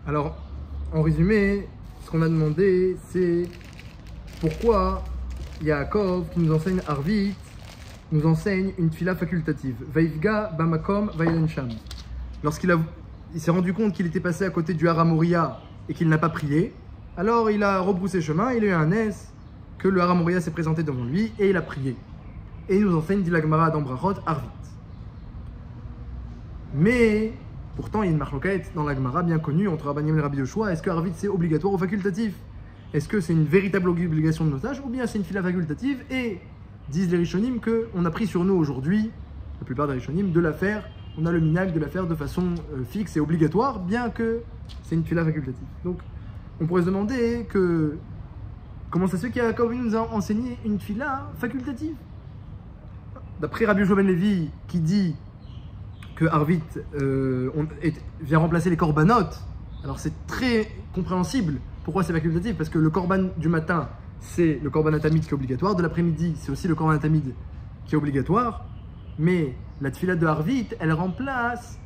Alors, en résumé, ce qu'on a demandé, c'est pourquoi Yaakov, qui nous enseigne Arvit, nous enseigne une tfila facultative. Vaivga bamakom vayensham. Il s'est rendu compte qu'il était passé à côté du Hara Moria et qu'il n'a pas prié, alors il a rebroussé chemin, il a eu un S, que le Hara Moria s'est présenté devant lui et il a prié. Et il nous enseigne, dit la Gemara dans Brachot, Arvit. Mais, pourtant, il y a une marloquette dans la Gemara bien connue entre Rabban Yam et Rabbi Yoshua. Est-ce que Arvit c'est obligatoire ou facultatif? Est-ce que c'est une véritable obligation de notage ou bien c'est une fila facultative? Et disent les Rishonim qu'on a pris sur nous aujourd'hui, la plupart des Rishonim, de la faire, on a le minag de la faire de façon fixe et obligatoire, bien que c'est une fila facultative. Donc, on pourrait se demander comment ça se fait qu'Yaakov nous a enseigné une fila facultative? D'après Rabbi Yoshua ben Levi, qui dit que Arvit vient remplacer les korbanot, alors c'est très compréhensible pourquoi c'est facultatif, parce que le korban du matin, c'est le korban atamide qui est obligatoire, de l'après-midi, c'est aussi le korban atamide qui est obligatoire, mais la tfila de Arvit, elle remplace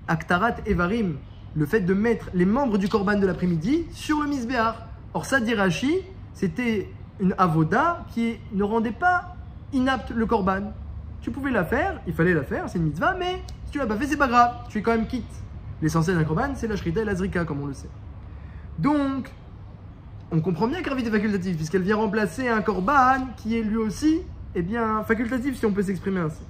Aktarat Evarim, le fait de mettre les membres du korban de l'après-midi sur le misbéar. Or ça, dit Rashi, c'était une avoda qui ne rendait pas inapte le korban. Tu pouvais la faire, il fallait la faire, c'est une mitzvah, mais si tu l'as pas fait, c'est pas grave, tu es quand même quitte. L'essentiel d'un korban, c'est la shrita et la zrika, comme on le sait. Donc, on comprend bien qu'Arvit est facultatif, puisqu'elle vient remplacer un korban qui est lui aussi, eh bien, facultatif, si on peut s'exprimer ainsi.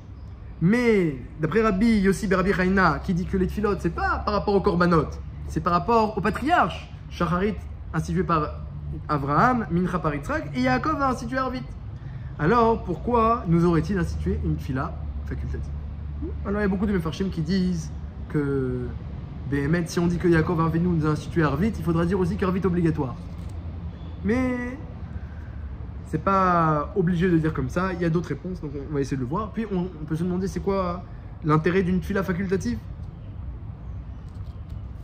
Mais, d'après Rabbi Yossi ben Rabbi Chaina, qui dit que les tfilot, c'est pas par rapport au korbanot, c'est par rapport au patriarche. Shacharit, institué par Abraham, Mincha par Yitzhak, et Yaakov a institué Arvit. Alors, pourquoi nous aurait-il institué une tfila facultative? Alors, il y a beaucoup de Mefarshim qui disent que, Béhémet, si on dit que Yaakov Avinu nous a institué Arvit, il faudra dire aussi qu'Arvit est obligatoire. Mais, c'est pas obligé de dire comme ça, il y a d'autres réponses, donc on va essayer de le voir. Puis, on peut se demander c'est quoi l'intérêt d'une tfila facultative?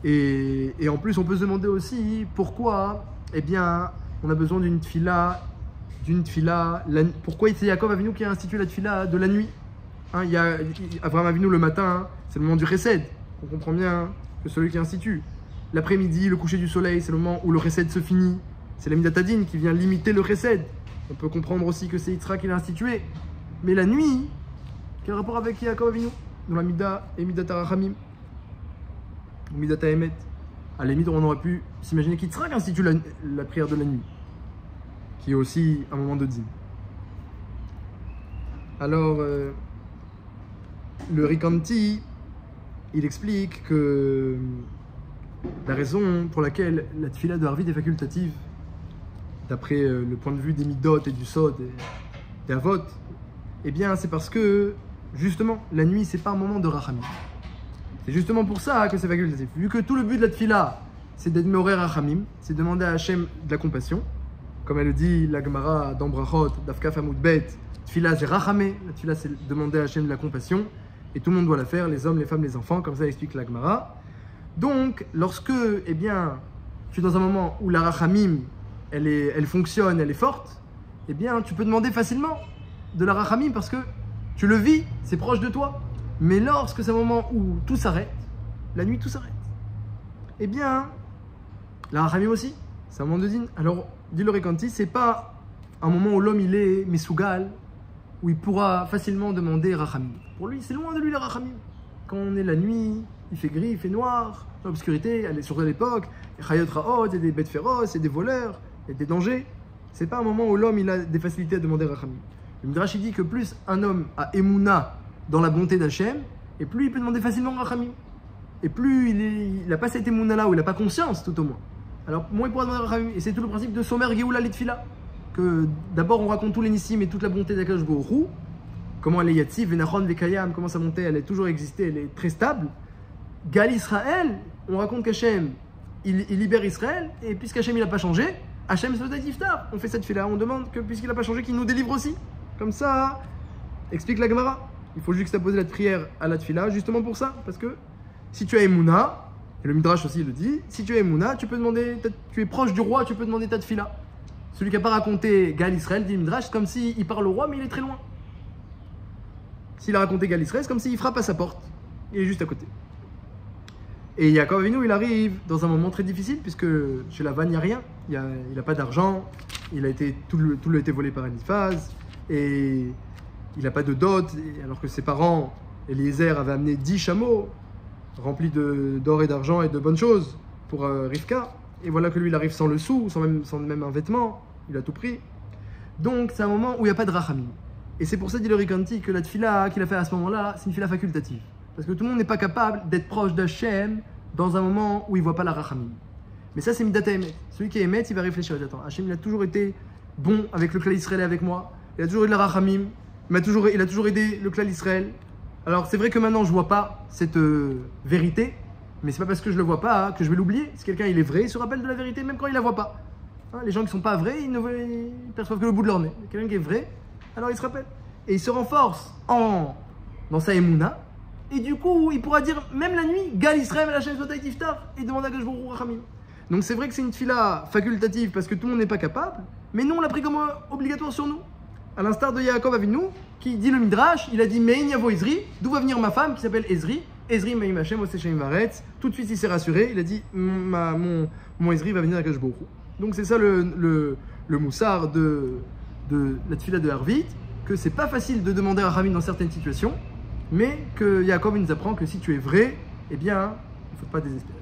Et en plus, on peut se demander aussi pourquoi, eh bien, on a besoin d'une tfila. Pourquoi c'est Yaakov Avinu qui a institué la tfila de la nuit? Il y a Abraham Avinu le matin, c'est le moment du chesed. On comprend bien que celui qui institue. L'après-midi, le coucher du soleil, c'est le moment où le chesed se finit. C'est la midatadine qui vient limiter le chesed. On peut comprendre aussi que c'est Yitzhak qui l'a institué. Mais la nuit, quel rapport avec Yaakov Avinu? Dans la mida et midat harachamim, ou midat haemet. À la limite, on aurait pu s'imaginer qu'Yitzhak institue la prière de la nuit, qui est aussi un moment de dîme. Alors, le Rikanti, il explique que la raison pour laquelle la tfila de Arvit est facultative, d'après le point de vue des midot et du sod et des avot, eh bien c'est parce que, justement, la nuit, c'est pas un moment de rachamim. C'est justement pour ça que c'est facultatif. Vu que tout le but de la tfila, c'est d'admirer rachamim, c'est demander à Hachem de la compassion, comme elle le dit la Gemara dans Brachot, Dafkaf Amud Bet, tfila c'est rachamé, la tfila c'est demander à Hachem de la compassion, et tout le monde doit la faire, les hommes, les femmes, les enfants, comme ça explique la Gemara. Donc, lorsque, eh bien, tu es dans un moment où la rachamim, elle fonctionne, elle est forte, eh bien, tu peux demander facilement de la rachamim parce que tu le vis, c'est proche de toi. Mais lorsque c'est un moment où tout s'arrête, la nuit tout s'arrête, eh bien, la rachamim aussi, c'est un moment de din. Alors, dit le Rekanti, c'est pas un moment où l'homme il est mesougal, où il pourra facilement demander rachamim. Pour lui, c'est loin de lui la rachamim. Quand on est la nuit, il fait gris, il fait noir, l'obscurité, elle est sur l'époque, il y a chayot raot, il y a des bêtes féroces, il y a des voleurs, il y a des dangers. C'est pas un moment où l'homme il a des facilités à demander rachamim. Le Midrash dit que plus un homme a émouna dans la bonté d'Hachem, et plus il peut demander facilement rachamim. Et plus il n'a pas cette émouna là, où il n'a pas conscience tout au moins. Alors moins il pourra demander rachamim. Et c'est tout le principe de Somer Geoula Litfila. Que d'abord on raconte tous les nissim et toute la bonté d'Akadosh Baruch Hu, comment elle est yatsiv, venachon, vekayam, comment sa bonté elle a toujours existé, elle est très stable. Gal Israël, on raconte qu'Hachem il libère Israël, et puisqu'Hachem il n'a pas changé, Hachem se fait iftar. On fait cette fila, on demande que puisqu'il n'a pas changé, qu'il nous délivre aussi. Comme ça, explique la Gemara. Il faut juxtaposer la prière à la tfila, justement pour ça, parce que si tu as Emouna, et le Midrash aussi le dit, si tu as Emouna, tu peux demander, tu es proche du roi, tu peux demander ta tfila. Celui qui n'a pas raconté Gal Israël, dit le Midrash, c'est comme s'il parle au roi, mais il est très loin. S'il a raconté Gal Israël, c'est comme s'il frappe à sa porte, il est juste à côté. Et Yaakov Avinu, il arrive dans un moment très difficile, puisque chez Lavan, il n'y a rien. Il n'a pas d'argent, tout lui a été volé par Eliphaz, et il n'a pas de dot, alors que ses parents, Eliezer, avaient amené 10 chameaux remplis d'or et d'argent et de bonnes choses pour Rivka. Et voilà que lui, il arrive sans le sou, sans même un vêtement, il a tout pris. Donc, c'est un moment où il n'y a pas de rachamim. Et c'est pour ça, dit le Rikanti, que la tfila qu'il a fait à ce moment-là, c'est une tfila facultative. Parce que tout le monde n'est pas capable d'être proche d'Hachem dans un moment où il ne voit pas la rachamim. Mais ça, c'est Midata Emet. Celui qui est Emet, il va réfléchir. Attends, Hachem, il a toujours été bon avec le clan Israël et avec moi. Il a toujours eu de la rachamim. Il a toujours aidé le clan Israël. Alors, c'est vrai que maintenant, je ne vois pas cette vérité. Mais c'est pas parce que je le vois pas que je vais l'oublier. Si quelqu'un il est vrai, il se rappelle de la vérité même quand il la voit pas. Hein, les gens qui sont pas vrais, ils perçoivent que le bout de leur nez. Quelqu'un qui est vrai, alors il se rappelle. Et il se renforce dans sa émouna. Et du coup, il pourra dire, même la nuit, Gal Israël, la chaîne Zotaï Tiftar, et demander à Gajbourou Rachamim. Donc c'est vrai que c'est une tfila facultative parce que tout le monde n'est pas capable, mais nous on l'a pris comme obligatoire sur nous. À l'instar de Yaakov Avinu, qui dit le Midrash, il a dit Mein Yavo Ezri, d'où va venir ma femme qui s'appelle Ezri. Ezri Meim Hashem Osechem Varetz. Tout de suite il s'est rassuré, il a dit mon Ezri va venir à Gajbourou. Donc c'est ça le moussard de la tfila de Harvit, que c'est pas facile de demander à Rachamim dans certaines situations, mais que Yaakov nous apprend que si tu es vrai, eh bien, il ne faut pas désespérer.